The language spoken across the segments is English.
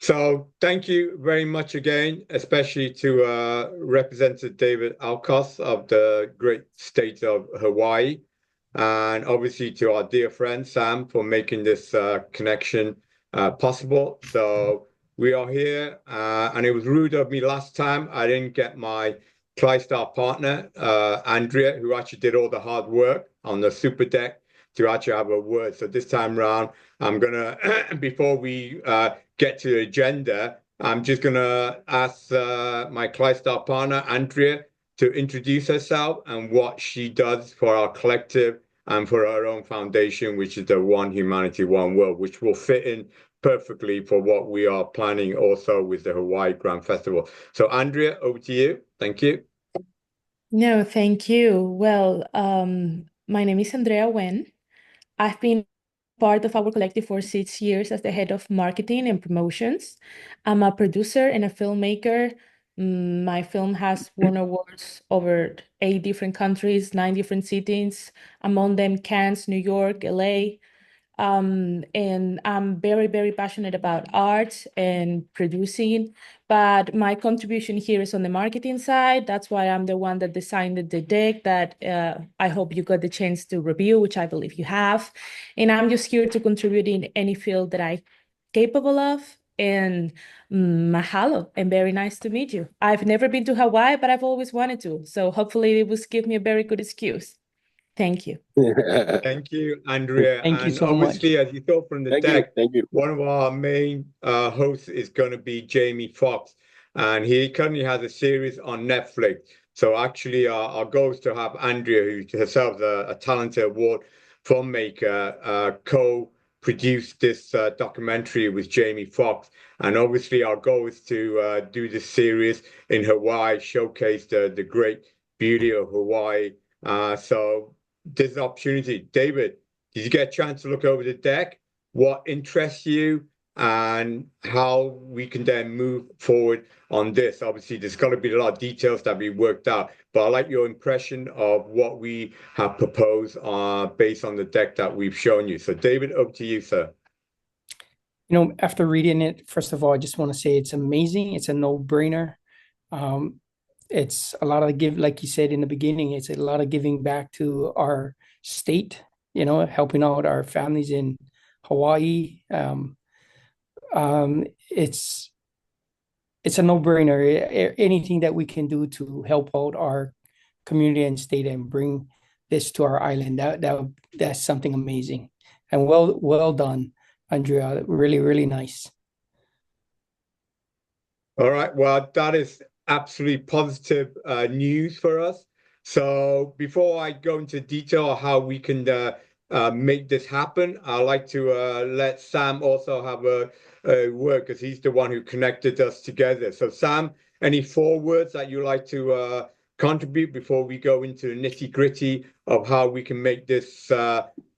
So thank you very much again, especially to Representative David Alcos of the great state of Hawaii, and obviously to our dear friend Sam for making this connection possible. So we are here, and it was rude of me last time. I didn't get my TriStar partner, Andrea, who actually did all the hard work on the super deck to actually have a word. So this time round, I'm gonna, before we get to the agenda, I'm just going to ask my TriStar partner, Andrea, to introduce herself and what she does for our collective and for our own foundation, which is the One Humanity, One World, which will fit in perfectly for what we are planning also with the Hawaii Grand Festival. So, Andrea, over to you. Thank you. No, thank you. My name is Andrea Wen. I've been part of our collective for 6 years as the head of marketing and promotions. I'm a producer and a filmmaker. My film has won awards over 8 different countries, 9 different cities, among them Cannes, New York, LA. And I'm very, very passionate about art and producing, but my contribution here is on the marketing side. That's why I'm the one that designed the deck that I hope you got the chance to review, which I believe you have. And I'm just here to contribute in any field that I'm capable of. And mahalo, and very nice to meet you. I've never been to Hawaii, but I've always wanted to. So hopefully it will give me a very good excuse. Thank you. Thank you, Andrea. Thank you And so much. obviously, as you saw from the Thank you. deck, Thank you. one of our main hosts is going to be Jamie Foxx, and he currently has a series on Netflix. So actually, our goal is to have Andrea, who herself is a talented award filmmaker, co-produce this documentary with Jamie Foxx. And obviously, our goal is to do this series in Hawaii, showcase the great beauty of Hawaii. So this opportunity. David, did you get a chance to look over the deck? What interests you and how we can then move forward on this? Obviously, there's got to be a lot of details that be worked out, but I like your impression of what we have proposed based on the deck that we've shown you. So, David, over to you, sir. After reading it, first of all, I just want to say it's amazing. It's a no-brainer. It's a lot of like you said in the beginning, it's a lot of giving back to our state, helping out our families in Hawaii. It's a no-brainer. Anything that we can do to help out our community and state and bring this to our island, that's something amazing. And well done, Andrea. Really, really nice. All right. Well, that is absolutely positive news for us. So before I go into detail of how we can make this happen, I'd like to let Sam also have a word because he's the one who connected us together. So Sam, any forewords that you like to contribute before we go into the nitty-gritty of how we can make this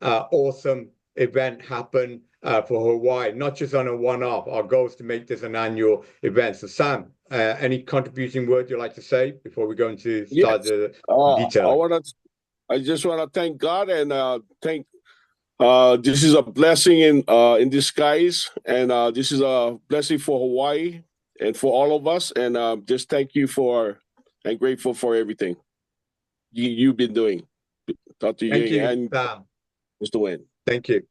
awesome event happen for Hawaii, not just on a one-off. Our goal is to make this an annual event. So Sam, any contributing word you'd like to say before we go into start the detail? I just want to thank God and thank. This is a blessing in disguise, and this is a blessing for Hawaii and for all of us. And just thank you and grateful for everything you've been doing. Thank you, and Sam. Mr. Wayne. Thank you.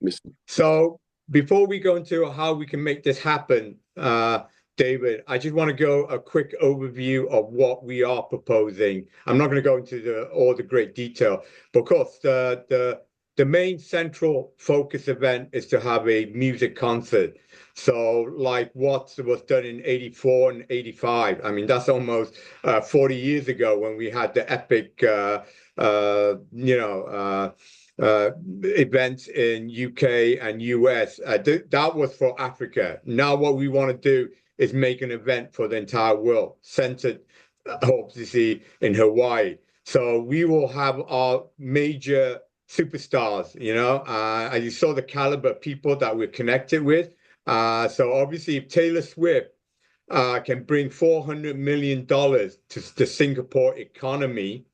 So before we go into how we can make this happen, David, I just want to go a quick overview of what we are proposing. I'm not going to go into all the great detail, but of course, the main central focus event is to have a music concert. So like what was done in 84 and 85. I mean, that's almost 40 years ago when we had the epic, events in UK and US. That was for Africa. Now what we want to do is make an event for the entire world, centered obviously in Hawaii. So we will have our major superstars, and you saw the caliber of people that we're connected with. So obviously if Taylor Swift can bring $400 million to the Singapore economy,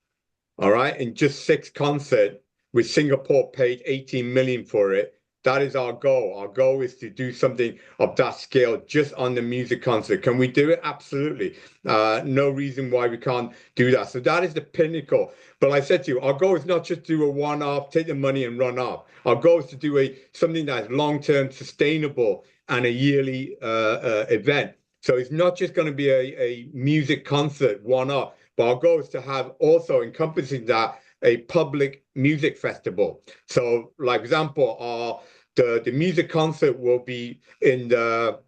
all right, in just 6 concerts, with Singapore paid 18 million for it. that is our goal. Our goal is to do something of that scale just on the music concert. Can we do it? Absolutely. No reason why we can't do that. So that is the pinnacle. But like I said to you, our goal is not just to do a one-off, take the money and run off. Our goal is to do something that is long-term, sustainable, and a yearly event. So it's not just going to be a music concert one-off, but our goal is to have also encompassing that a public music festival. So, like example, the music concert will be in the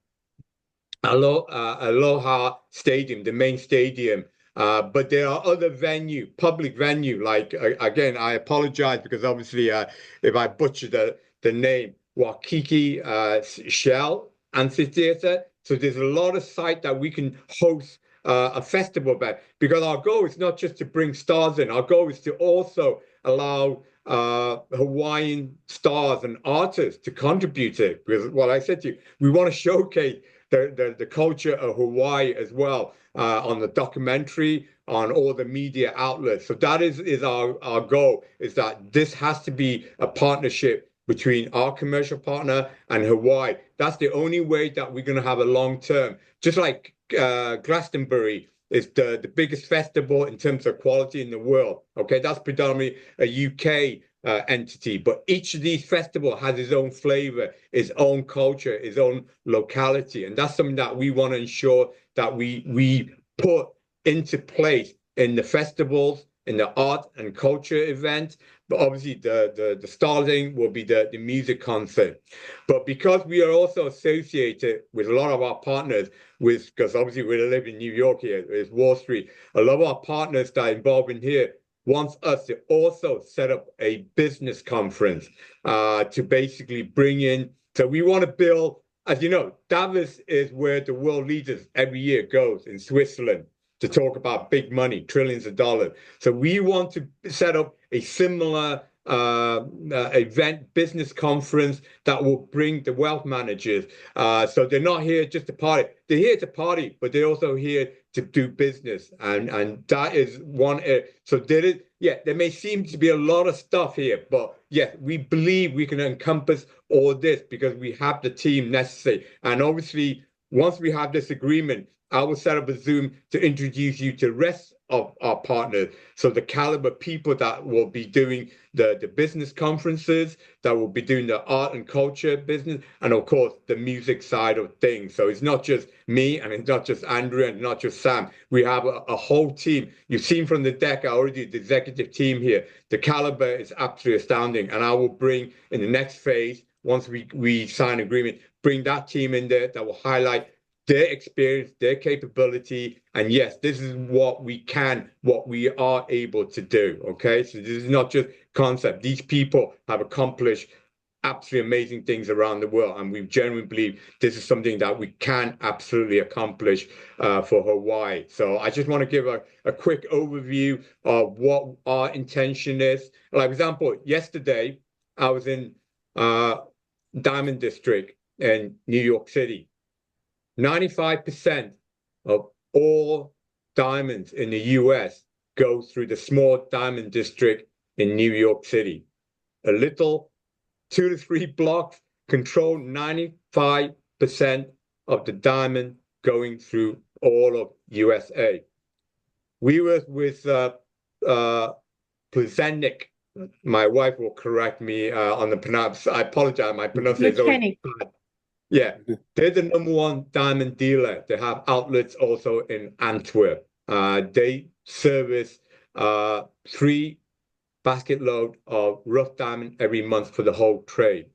Aloha Stadium, the main stadium. But there are other public venue, like again, I apologize because obviously if I butcher the name, Waikiki Shell Amphitheater. So there's a lot of site that we can host a festival event, because our goal is not just to bring stars in. Our goal is to also allow Hawaiian stars and artists to contribute to it. Because what I said to you, we want to showcase the culture of Hawaii as well on the documentary, on all the media outlets. So that is our goal, is that this has to be a partnership between our commercial partner and Hawaii. That's the only way that we're going to have a long term. Just like Glastonbury is the biggest festival in terms of quality in the world. Okay, that's predominantly a UK entity, but each of these festivals has its own flavor, its own culture, its own locality, and that's something that we want to ensure that we put into place in the festivals, in the art and culture event. But obviously the starting will be the music concert. But because we are also associated with a lot of our partners, because obviously we live in New York here, it's Wall Street, a lot of our partners that are involved in here wants us to also set up a business conference to basically bring in. So we want to build, as you know, Davos is where the world leaders every year goes in Switzerland to talk about big money, trillions of dollars. So we want to set up a similar event, business conference that will bring the wealth managers. So they're not here just to party. They're here to party, but they're also here to do business. And that is one. So there may seem to be a lot of stuff here, but yes, we believe we can encompass all this because we have the team necessary. And obviously, once we have this agreement, I will set up a Zoom to introduce you to the rest of our partners. So the caliber people that will be doing the business conferences, that will be doing the art and culture business, and of course, the music side of things. So it's not just me, and it's not just Andrew, and not just Sam. We have a whole team. You've seen from the deck already the executive team here. The caliber is absolutely astounding. And I will bring in the next phase, once we sign agreement, bring that team in there that will highlight their experience, their capability, and yes, this is what we are able to do. Okay, so this is not just concept. These people have accomplished absolutely amazing things around the world, and we genuinely believe this is something that we can absolutely accomplish for Hawaii. So I just want to give a quick overview of what our intention is. Like, for example, yesterday I was in Diamond District in New York City. 95% of all diamonds in the US go through the small diamond district in New York City. A little 2 to 3 blocks control 95% of the diamond going through all of USA. We were with Plzenik. My wife will correct me on the pronunciation. I apologize, my pronunciation is always bad. Yeah, they're the #1 diamond dealer. They have outlets also in Antwerp. They service 3 basket load of rough diamond every month for the whole trade.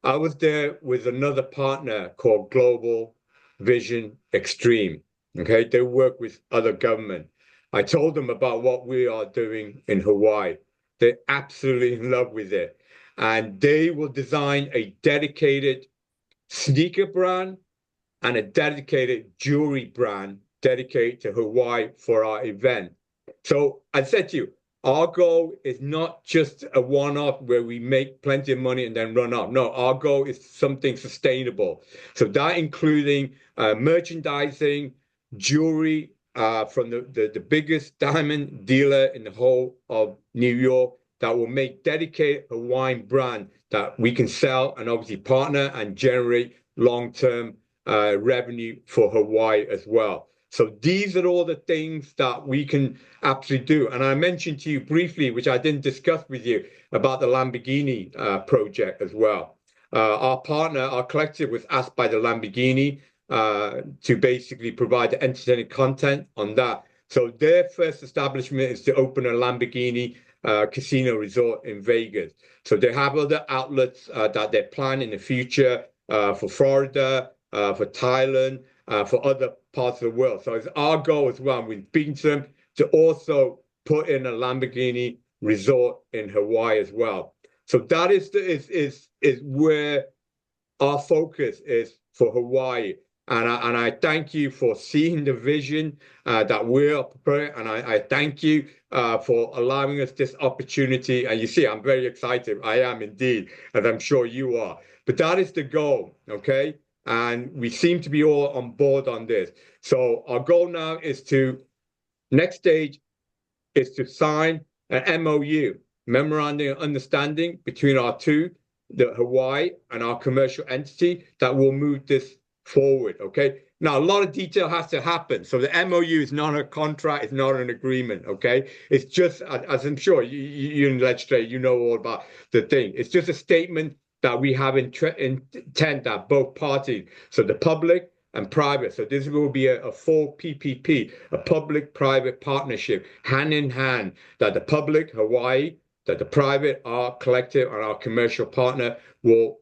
I was there with another partner called Global Vision Extreme. Okay, they work with other government. I told them about what we are doing in Hawaii. They're absolutely in love with it. And they will design a dedicated sneaker brand and a dedicated jewelry brand dedicated to Hawaii for our event. So I said to you, our goal is not just a one-off where we make plenty of money and then run off. No, our goal is something sustainable. So that including merchandising, jewelry from the biggest diamond dealer in the whole of New York, that will make dedicated Hawaiian brand that we can sell and obviously partner and generate long-term revenue for Hawaii as well. So these are all the things that we can absolutely do. And I mentioned to you briefly, which I didn't discuss with you, about the Lamborghini project as well. Our partner, our collective, was asked by the Lamborghini to basically provide the entertaining content on that. So their first establishment is to open a Lamborghini casino resort in Vegas. So they have other outlets that they plan in the future for Florida, for Thailand, for other parts of the world. So it's our goal as well with Beansome to also put in a Lamborghini resort in Hawaii as well. So that is where our focus is for Hawaii. And I thank you for seeing the vision that we're preparing. And I thank you for allowing us this opportunity. And you see, I'm very excited. I am indeed, as I'm sure you are. But that is the goal, okay? And we seem to be all on board on this. So our goal now is next stage is to sign an MOU, Memorandum of Understanding, between our two, the Hawaii and our commercial entity, that will move this forward, okay? Now, a lot of detail has to happen. So the MOU is not a contract, it's not an agreement, okay? It's just, as I'm sure you in legislature, you know all about the thing. It's just a statement that we have intent that both parties, so the public and private. So this will be a full PPP, a public-private partnership, hand in hand, that the public, Hawaii, that the private, our collective, and our commercial partner will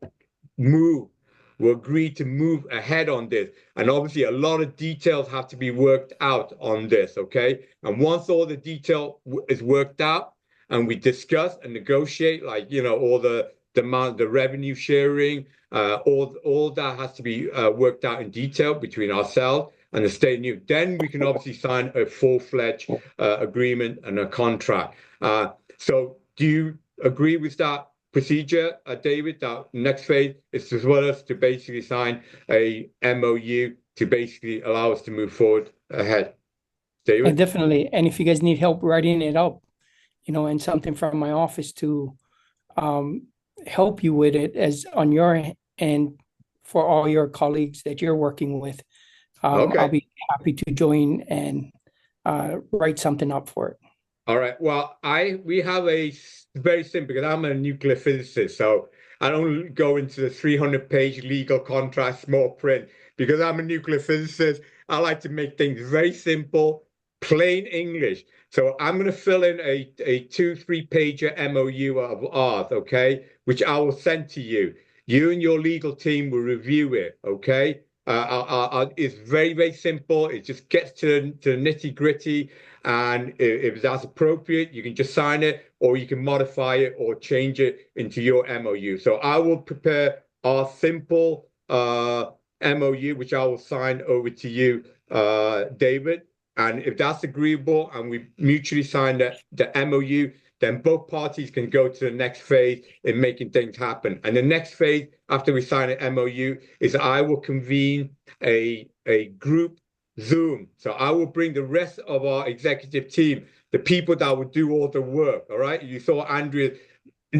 agree to move ahead on this. And obviously, a lot of details have to be worked out on this, okay? And once all the detail is worked out and we discuss and negotiate, like, you know, all the amount, the revenue sharing, all that has to be worked out in detail between ourselves and the state new. Then we can obviously sign a full-fledged agreement and a contract. So do you agree with that procedure, David, that next phase is as well as to basically sign a MOU to basically allow us to move forward ahead? David? And definitely. And if you guys need help writing it up, you know, and something from my office to help you with it as on your end for all your colleagues that you're working with, Okay. I'll be happy to join and write something up for it. All right. Well, we have a very simple, because I'm a nuclear physicist, so I don't go into the 300-page legal contract, small print, because I'm a nuclear physicist. I like to make things very simple, plain English. So I'm going to fill in a 2-3-pager MOU of ours, okay, which I will send to you. You and your legal team will review it, okay? It's very, very simple. It just gets to the nitty gritty. And if that's appropriate, you can just sign it, or you can modify it or change it into your MOU. So I will prepare our simple MOU, which I will sign over to you, David. And if that's agreeable and we mutually sign the MOU, then both parties can go to the next phase in making things happen. And the next phase, after we sign an MOU, is I will convene a group Zoom. So I will bring the rest of our executive team, the people that will do all the work, all right? You saw Andrea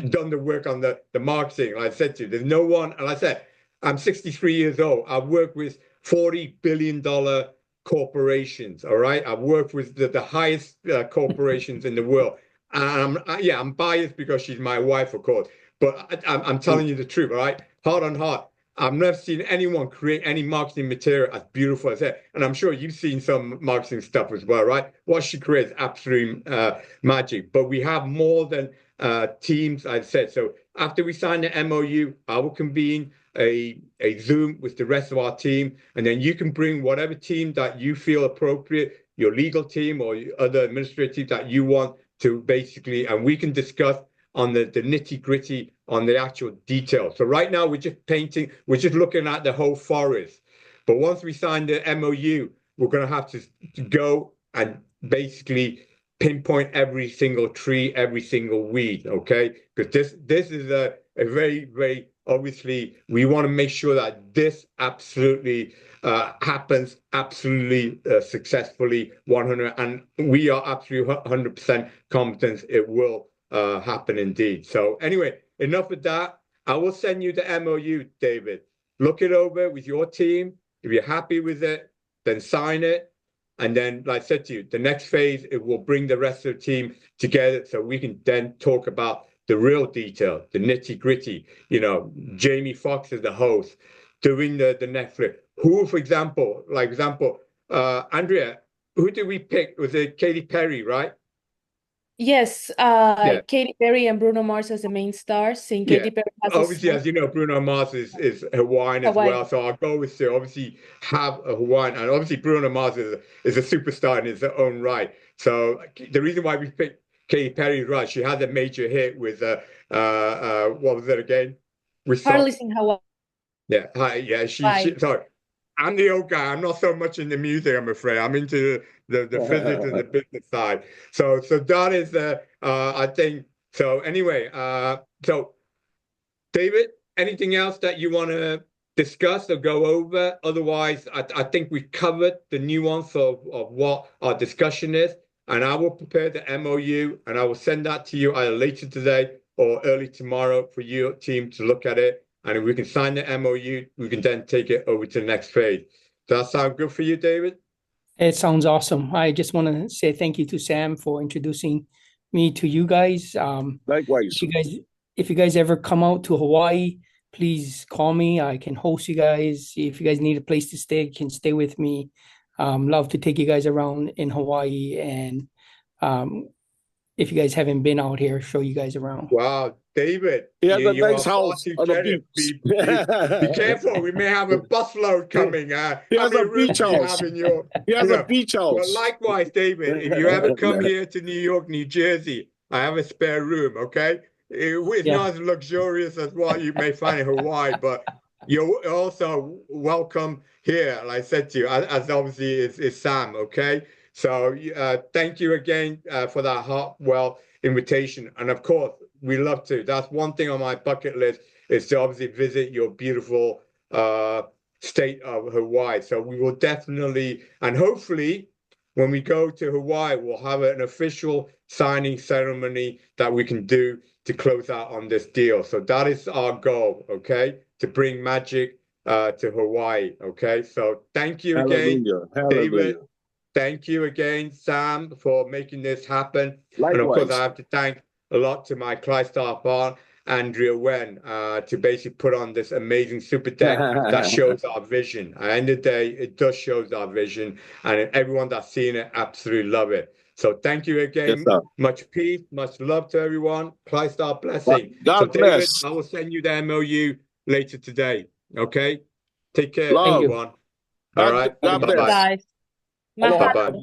done the work on the marketing. Like I said to you, there's no one, and I said, I'm 63 years old. I've worked with $40 billion corporations, all right? I've worked with the highest corporations in the world. I'm biased because she's my wife, of course, but I'm telling you the truth, all right? Heart on heart. I've never seen anyone create any marketing material as beautiful as that. And I'm sure you've seen some marketing stuff as well, right? What she creates, absolute magic. But we have more than teams, I said. So after we sign the MOU, I will convene a Zoom with the rest of our team. And then you can bring whatever team that you feel appropriate, your legal team or other administrative that you want to basically, and we can discuss on the nitty gritty, on the actual details. So right now we're just looking at the whole forest. But once we sign the MOU, we're going to have to go and basically pinpoint every single tree, every single weed, okay? Because this is a very, very, obviously, we want to make sure that this absolutely happens absolutely successfully, 100, and we are absolutely 100% confident it will happen indeed. So anyway, enough of that. I will send you the MOU, David. Look it over with your team. If you're happy with it, then sign it. And then, like I said to you, the next phase, it will bring the rest of the team together so we can then talk about the real detail, the nitty gritty. You know, Jamie Foxx is the host, doing the Netflix. Who, for example, Andrea, who did we pick? Was it Katy Perry, right? Yes, Yeah. Katy Perry and Bruno Mars as the main stars. Seeing Yeah. Katy Perry has Obviously, as you know, Bruno Mars is Hawaiian as Hawaii. well. So our goal is to obviously have a Hawaiian, and obviously Bruno Mars is a superstar in his own right. So the reason why we picked Katy Perry, right? She had a major hit with what was it again? We saw. Harley's in Hawaii. Yeah, yeah. Sorry, I'm the old guy. I'm not so much into music, I'm afraid. I'm into the physics and the business side. So that is I think so. Anyway, so David, anything else that you want to discuss or go over? Otherwise, I think we've covered the nuance of what our discussion is, and I will prepare the MOU and I will send that to you either later today or early tomorrow for your team to look at it. And if we can sign the MOU, we can then take it over to the next phase. Does that sound good for you, David? It sounds awesome. I just want to say thank you to Sam for introducing me to you guys. Likewise. If you guys ever come out to Hawaii, please call me. I can host you guys. If you guys need a place to stay, you can stay with me. Love to take you guys around in Hawaii, and if you guys haven't been out here, show you guys around. Wow, David, He has a you nice are far house too on the generous. beach. Be careful, we may have a busload coming. He How has many a rooms beach do you house. have in your? He has you a know? beach Well, house. likewise, David, if you ever come here to New York, New Jersey, I have a spare room. Okay, it's Yeah. not as luxurious as what you may find in Hawaii, but you're also welcome here. Like I said to you, as obviously is Sam. Okay, so thank you again for that heartfelt invitation, and of course we love to. That's one thing on my bucket list is to obviously visit your beautiful state of Hawaii. So we will definitely, and hopefully when we go to Hawaii, we'll have an official signing ceremony that we can do to close out on this deal. So that is our goal, okay? To bring magic to Hawaii, okay? So thank you again, Hallelujah. David. Thank you again, Sam, for making this happen. Likewise. And of course, I have to thank a lot to my Clydesdale partner, Andrea Wen, to basically put on this amazing super deck that shows our vision. At the end of the day, it does show our vision, and everyone that's seen it absolutely love it. So thank you again. Yes, much peace, much love to everyone. Clydesdale blessing. God so bless. David, I will send you the MOU later today. Okay? Take care, Love. everyone. All right. God Bye-bye. bless. Guys. Aloha. Bye-bye.